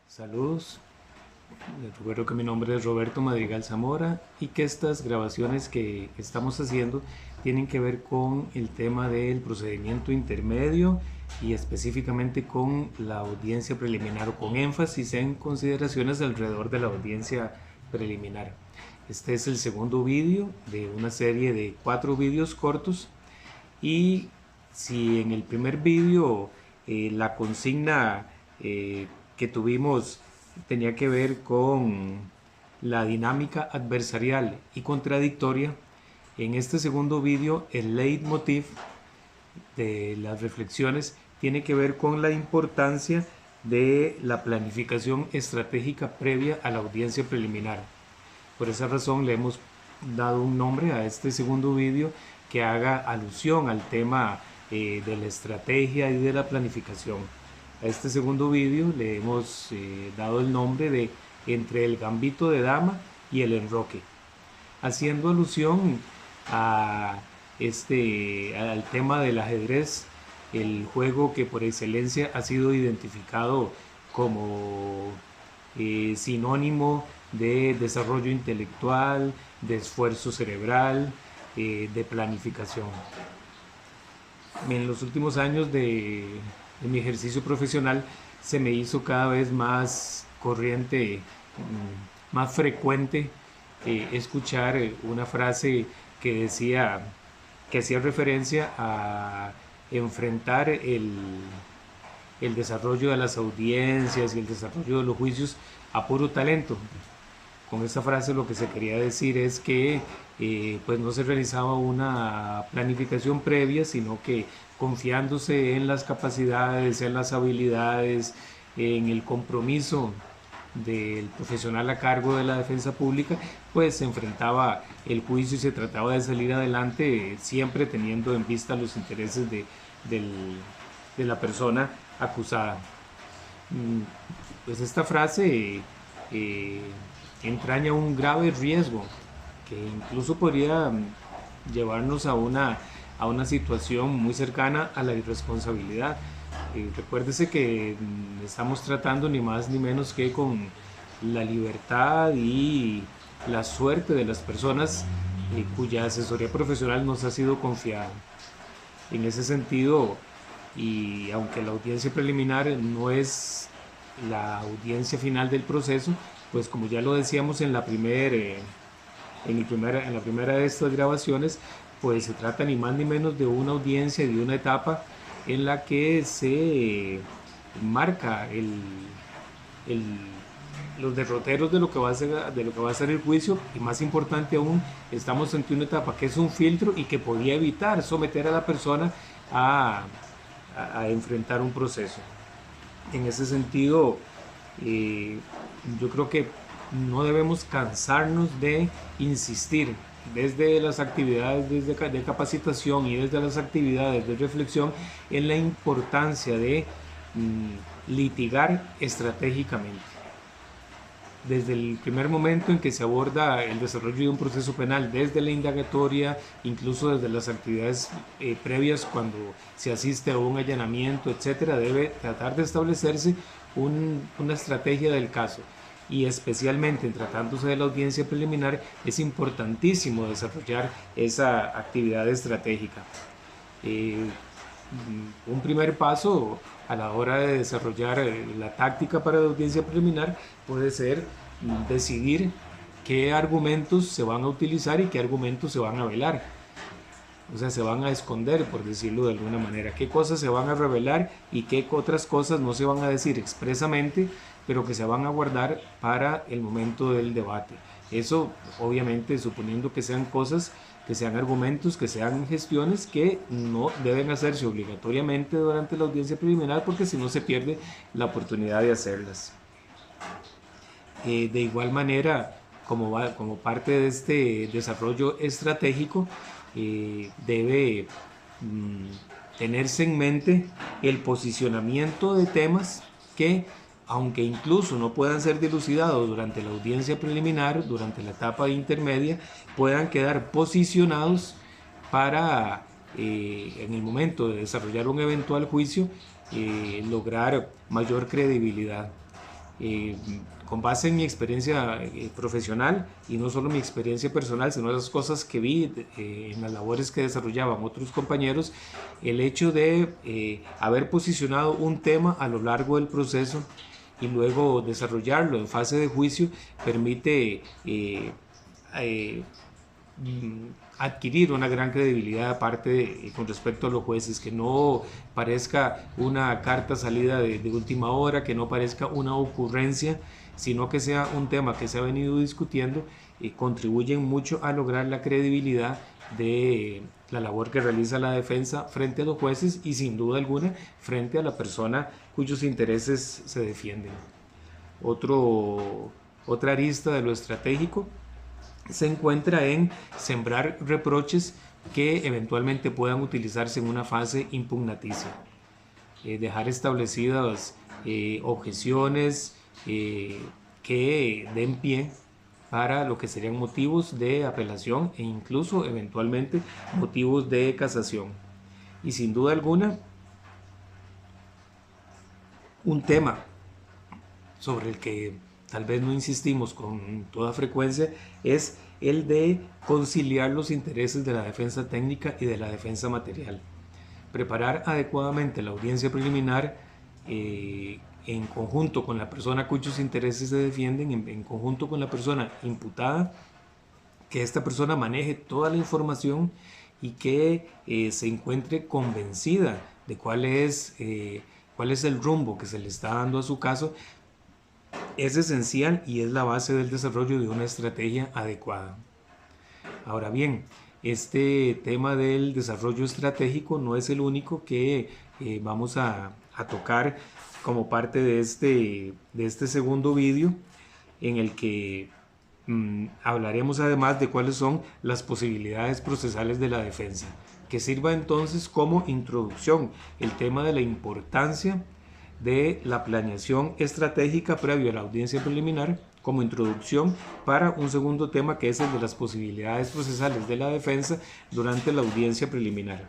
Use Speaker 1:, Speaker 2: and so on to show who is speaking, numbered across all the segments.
Speaker 1: Saludos, les recuerdo que mi nombre es Roberto Madrigal Zamora y que estas grabaciones que estamos haciendo tienen que ver con el tema del procedimiento intermedio y específicamente con la audiencia preliminar o con énfasis en consideraciones alrededor de la audiencia preliminar. Este es el segundo vídeo de una serie de 4 vídeos cortos y si en el primer vídeo la consigna que tuvimos tenía que ver con la dinámica adversarial y contradictoria, en este segundo vídeo el leitmotiv de las reflexiones tiene que ver con la importancia de la planificación estratégica previa a la audiencia preliminar. Por esa razón le hemos dado un nombre a este segundo vídeo que haga alusión al tema de la estrategia y de la planificación. A este segundo vídeo le hemos dado el nombre de Entre el gambito de dama y el enroque, haciendo alusión a al tema del ajedrez, el juego que por excelencia ha sido identificado como sinónimo de desarrollo intelectual, de esfuerzo cerebral, de planificación. En los últimos años de mi ejercicio profesional se me hizo cada vez más corriente, más frecuente escuchar una frase que decía, que hacía referencia a enfrentar el desarrollo de las audiencias y el desarrollo de los juicios a puro talento. Con esta frase lo que se quería decir es que pues no se realizaba una planificación previa, sino que confiándose en las capacidades, en las habilidades, en el compromiso del profesional a cargo de la defensa pública, pues se enfrentaba el juicio y se trataba de salir adelante, siempre teniendo en vista los intereses de la persona acusada. Pues esta frase entraña un grave riesgo que incluso podría llevarnos a una situación muy cercana a la irresponsabilidad. Recuérdese que estamos tratando ni más ni menos que con la libertad y la suerte de las personas cuya asesoría profesional nos ha sido confiada. En ese sentido, y aunque la audiencia preliminar no es la audiencia final del proceso, pues como ya lo decíamos en la primera de estas grabaciones, pues se trata ni más ni menos de una audiencia, de una etapa en la que se marca los derroteros de lo que va a ser el juicio, y más importante aún, estamos ante una etapa que es un filtro y que podría evitar someter a la persona a enfrentar un proceso. En ese sentido, yo creo que no debemos cansarnos de insistir desde las actividades de capacitación y desde las actividades de reflexión en la importancia de litigar estratégicamente. Desde el primer momento en que se aborda el desarrollo de un proceso penal, desde la indagatoria, incluso desde las actividades previas cuando se asiste a un allanamiento, etcétera, debe tratar de establecerse una estrategia del caso. Y especialmente en tratándose de la audiencia preliminar es importantísimo desarrollar esa actividad estratégica. Un primer paso a la hora de desarrollar la táctica para la audiencia preliminar puede ser decidir qué argumentos se van a utilizar y qué argumentos se van a velar. O sea, se van a esconder, por decirlo de alguna manera. Qué cosas se van a revelar y qué otras cosas no se van a decir expresamente, pero que se van a guardar para el momento del debate. Eso, obviamente, suponiendo que sean cosas, que sean argumentos, que sean gestiones que no deben hacerse obligatoriamente durante la audiencia preliminar, porque si no se pierde la oportunidad de hacerlas. De igual manera, como parte de este desarrollo estratégico, debe tenerse en mente el posicionamiento de temas que, aunque incluso no puedan ser dilucidados durante la audiencia preliminar, durante la etapa intermedia, puedan quedar posicionados para, en el momento de desarrollar un eventual juicio, lograr mayor credibilidad. eh, con base en mi experiencia profesional, y no solo mi experiencia personal, sino las cosas que vi en las labores que desarrollaban otros compañeros, el hecho de haber posicionado un tema a lo largo del proceso y luego desarrollarlo en fase de juicio permite eh, adquirir una gran credibilidad aparte con respecto a los jueces, que no parezca una carta salida de última hora, que no parezca una ocurrencia, sino que sea un tema que se ha venido discutiendo y contribuyen mucho a lograr la credibilidad de la labor que realiza la defensa frente a los jueces y sin duda alguna frente a la persona cuyos intereses se defienden. Otra arista de lo estratégico se encuentra en sembrar reproches que eventualmente puedan utilizarse en una fase impugnaticia. Dejar establecidas objeciones que den pie para lo que serían motivos de apelación e incluso eventualmente motivos de casación. Y sin duda alguna, un tema sobre el que tal vez no insistimos con toda frecuencia es el de conciliar los intereses de la defensa técnica y de la defensa material. Preparar adecuadamente la audiencia preliminar en conjunto con la persona cuyos intereses se defienden, en conjunto con la persona imputada, que esta persona maneje toda la información y que se encuentre convencida de cuál es el rumbo que se le está dando a su caso, es esencial y es la base del desarrollo de una estrategia adecuada. Ahora bien, este tema del desarrollo estratégico no es el único que vamos a tocar como parte de este segundo vídeo, en el que hablaremos además de cuáles son las posibilidades procesales de la defensa, que sirva entonces como introducción el tema de la importancia de la planeación estratégica previo a la audiencia preliminar, como introducción para un segundo tema que es el de las posibilidades procesales de la defensa durante la audiencia preliminar.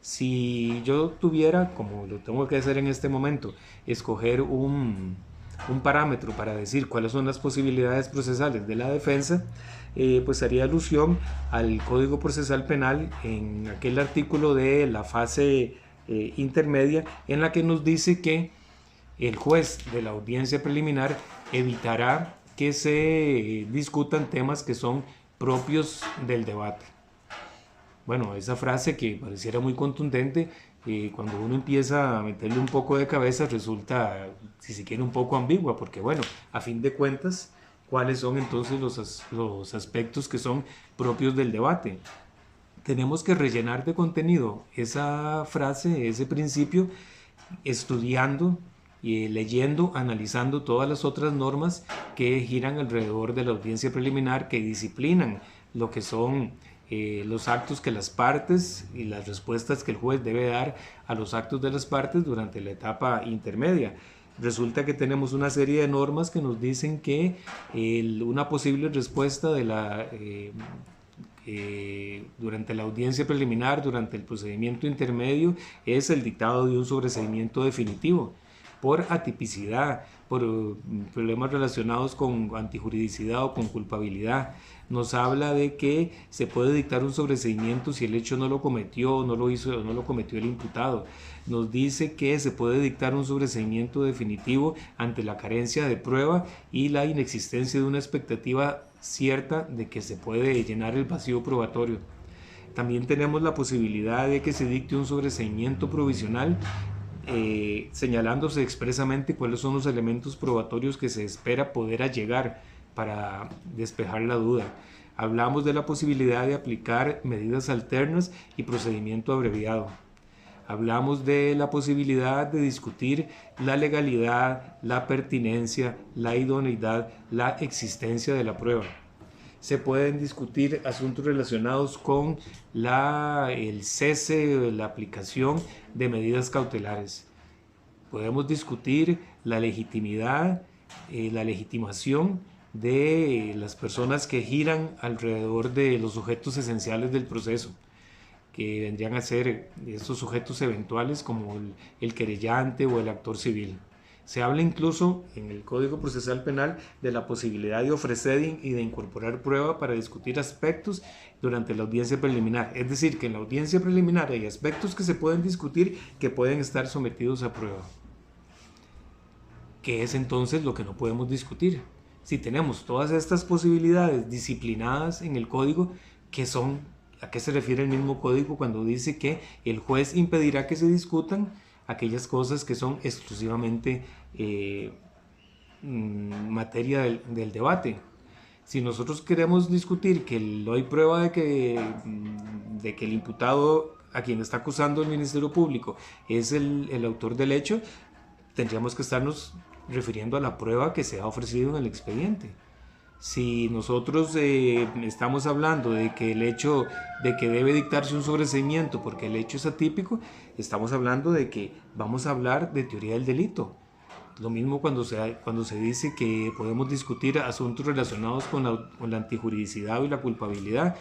Speaker 1: Si yo tuviera, como lo tengo que hacer en este momento, escoger un parámetro para decir cuáles son las posibilidades procesales de la defensa, pues haría alusión al Código Procesal Penal en aquel artículo de la fase intermedia, en la que nos dice que el juez de la audiencia preliminar evitará que se discutan temas que son propios del debate. Bueno, esa frase que pareciera muy contundente, cuando uno empieza a meterle un poco de cabeza resulta, si se quiere, un poco ambigua, porque bueno, a fin de cuentas, ¿cuáles son entonces los aspectos que son propios del debate? Tenemos que rellenar de contenido esa frase, ese principio, estudiando, leyendo, analizando todas las otras normas que giran alrededor de la audiencia preliminar, que disciplinan lo que son los actos que las partes y las respuestas que el juez debe dar a los actos de las partes durante la etapa intermedia. Resulta que tenemos una serie de normas que nos dicen que una posible respuesta de durante la audiencia preliminar, durante el procedimiento intermedio, es el dictado de un sobreseimiento definitivo por atipicidad, por problemas relacionados con antijuridicidad o con culpabilidad. Nos habla de que se puede dictar un sobreseimiento si el hecho no lo cometió, no lo hizo, no lo cometió el imputado. Nos dice que se puede dictar un sobreseimiento definitivo ante la carencia de prueba y la inexistencia de una expectativa cierta de que se puede llenar el vacío probatorio. También tenemos la posibilidad de que se dicte un sobreseimiento provisional, señalándose expresamente cuáles son los elementos probatorios que se espera poder allegar para despejar la duda. Hablamos de la posibilidad de aplicar medidas alternas y procedimiento abreviado. Hablamos de la posibilidad de discutir la legalidad, la pertinencia, la idoneidad, la existencia de la prueba. Se pueden discutir asuntos relacionados con el cese, la aplicación de medidas cautelares. Podemos discutir la legitimidad, la legitimación de las personas que giran alrededor de los sujetos esenciales del proceso, que vendrían a ser estos sujetos eventuales como el querellante o el actor civil. Se habla incluso en el Código Procesal Penal de la posibilidad de ofrecer y de incorporar prueba para discutir aspectos durante la audiencia preliminar. Es decir, que en la audiencia preliminar hay aspectos que se pueden discutir que pueden estar sometidos a prueba. ¿Qué es entonces lo que no podemos discutir? Si tenemos todas estas posibilidades disciplinadas en el código, ¿a qué se refiere el mismo código cuando dice que el juez impedirá que se discutan aquellas cosas que son exclusivamente materia del debate? Si nosotros queremos discutir que no hay prueba de que el imputado a quien está acusando el Ministerio Público es el autor del hecho, tendríamos que estarnos refiriendo a la prueba que se ha ofrecido en el expediente. Si nosotros estamos hablando de que el hecho de que debe dictarse un sobreseimiento porque el hecho es atípico, estamos hablando de que vamos a hablar de teoría del delito. Lo mismo cuando se dice que podemos discutir asuntos relacionados con la antijuridicidad y la culpabilidad,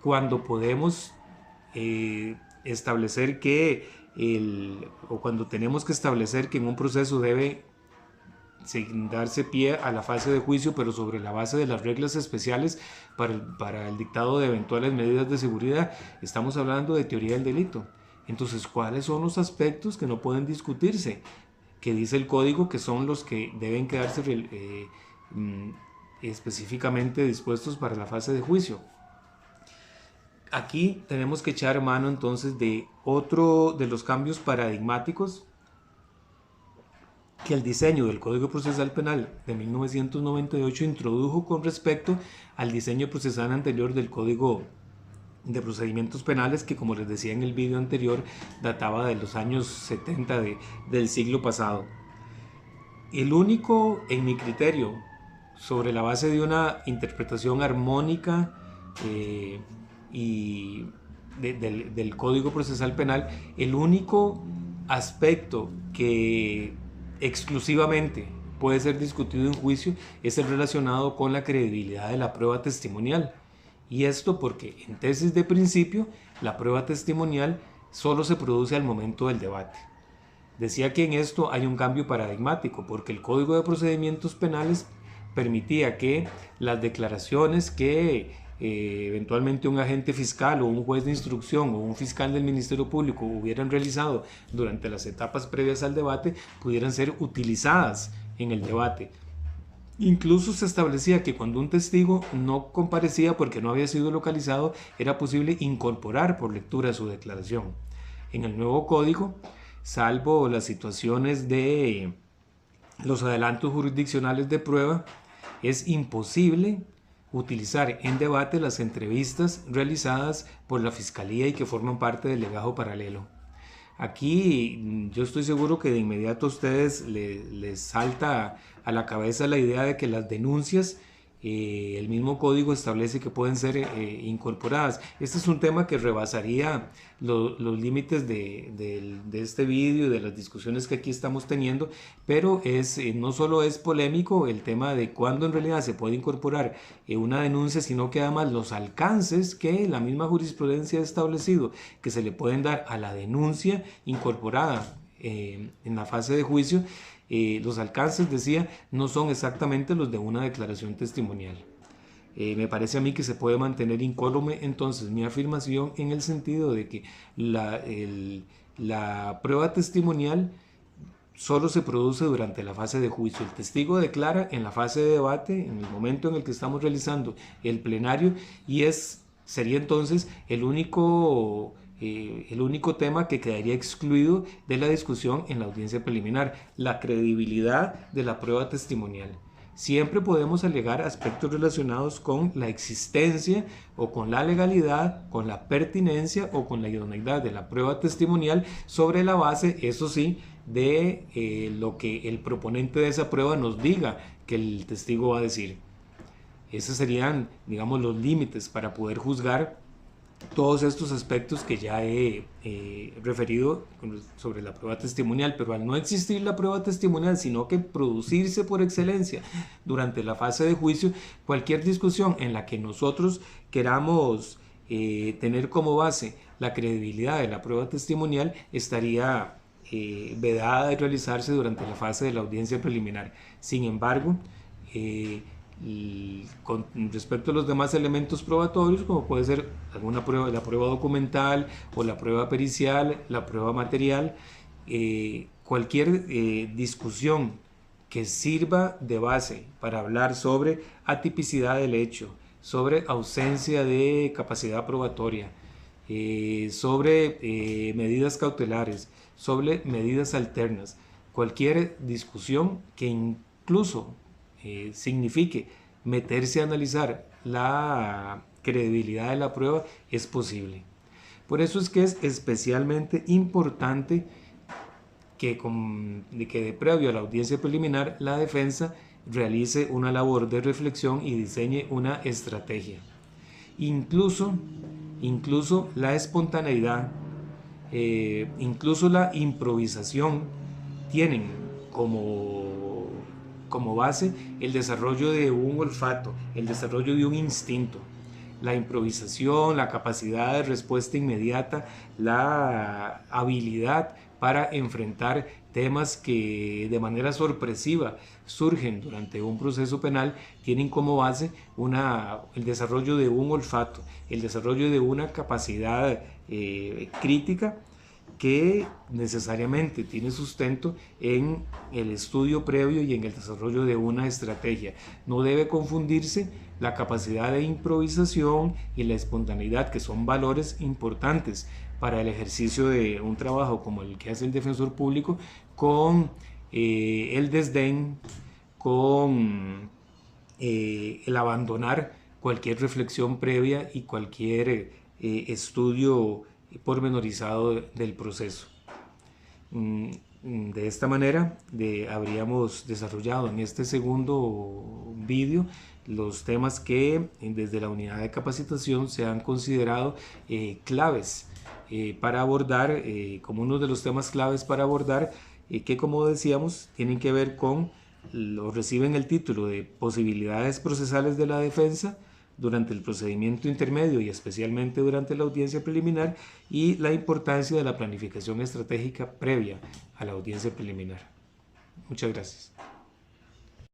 Speaker 1: cuando podemos establecer o cuando tenemos que establecer que en un proceso debe darse pie a la fase de juicio, pero sobre la base de las reglas especiales para el dictado de eventuales medidas de seguridad. Estamos hablando de teoría del delito. Entonces, ¿cuáles son los aspectos que no pueden discutirse? Que dice el código que son los que deben quedarse específicamente dispuestos para la fase de juicio. Aquí tenemos que echar mano entonces de otro de los cambios paradigmáticos que el diseño del Código Procesal Penal de 1998 introdujo con respecto al diseño procesal anterior del Código de Procedimientos Penales, que, como les decía en el video anterior, databa de los años 70 del siglo pasado. El único, en mi criterio, sobre la base de una interpretación armónica del Código Procesal Penal, el único aspecto que exclusivamente puede ser discutido en juicio es el relacionado con la credibilidad de la prueba testimonial. Y esto porque en tesis de principio la prueba testimonial solo se produce al momento del debate. Decía que en esto hay un cambio paradigmático, porque el Código de Procedimientos Penales permitía que las declaraciones que eventualmente un agente fiscal o un juez de instrucción o un fiscal del Ministerio Público hubieran realizado durante las etapas previas al debate pudieran ser utilizadas en el debate. Incluso se establecía que cuando un testigo no comparecía porque no había sido localizado, era posible incorporar por lectura su declaración. En el nuevo código, salvo las situaciones de los adelantos jurisdiccionales de prueba, es imposible utilizar en debate las entrevistas realizadas por la Fiscalía y que forman parte del legajo paralelo. Aquí yo estoy seguro que de inmediato a ustedes les salta a la cabeza la idea de que las denuncias, el mismo código establece que pueden ser incorporadas. Este es un tema que rebasaría los límites de este vídeo y de las discusiones que aquí estamos teniendo, pero no solo es polémico el tema de cuándo en realidad se puede incorporar una denuncia, sino que además los alcances que la misma jurisprudencia ha establecido que se le pueden dar a la denuncia incorporada en la fase de juicio, los alcances, decía, no son exactamente los de una declaración testimonial. Me parece a mí que se puede mantener incólume entonces mi afirmación en el sentido de que la prueba testimonial solo se produce durante la fase de juicio. El testigo declara en la fase de debate, en el momento en el que estamos realizando el plenario, y sería entonces el único tema que quedaría excluido de la discusión en la audiencia preliminar, la credibilidad de la prueba testimonial. Siempre podemos alegar aspectos relacionados con la existencia o con la legalidad, con la pertinencia o con la idoneidad de la prueba testimonial sobre la base, eso sí, de lo que el proponente de esa prueba nos diga que el testigo va a decir. Esos serían, digamos, los límites para poder juzgar todos estos aspectos que ya he referido sobre la prueba testimonial. Pero al no existir la prueba testimonial, sino que producirse por excelencia durante la fase de juicio, cualquier discusión en la que nosotros queramos tener como base la credibilidad de la prueba testimonial estaría vedada de realizarse durante la fase de la audiencia preliminar. Sin embargo, y con respecto a los demás elementos probatorios, como puede ser alguna prueba, la prueba documental o la prueba pericial, la prueba material, cualquier discusión que sirva de base para hablar sobre atipicidad del hecho, sobre ausencia de capacidad probatoria, sobre medidas cautelares, sobre medidas alternas, cualquier discusión que incluso signifique meterse a analizar la credibilidad de la prueba es posible. Por eso es que es especialmente importante que de previo a la audiencia preliminar la defensa realice una labor de reflexión y diseñe una estrategia. Incluso la espontaneidad, incluso la improvisación tienen como base el desarrollo de un olfato, el desarrollo de un instinto. La improvisación, la capacidad de respuesta inmediata, la habilidad para enfrentar temas que de manera sorpresiva surgen durante un proceso penal, tienen como base el desarrollo de un olfato, el desarrollo de una capacidad crítica que necesariamente tiene sustento en el estudio previo y en el desarrollo de una estrategia. No debe confundirse la capacidad de improvisación y la espontaneidad, que son valores importantes para el ejercicio de un trabajo como el que hace el defensor público, con el desdén, con el abandonar cualquier reflexión previa y cualquier estudio pormenorizado del proceso. De esta manera habríamos desarrollado en este segundo vídeo los temas que desde la unidad de capacitación se han considerado claves para abordar, como uno de los temas claves para abordar, que como decíamos tienen que ver con, reciben el título de posibilidades procesales de la defensa durante el procedimiento intermedio y especialmente durante la audiencia preliminar, y la importancia de la planificación estratégica previa a la audiencia preliminar. Muchas gracias.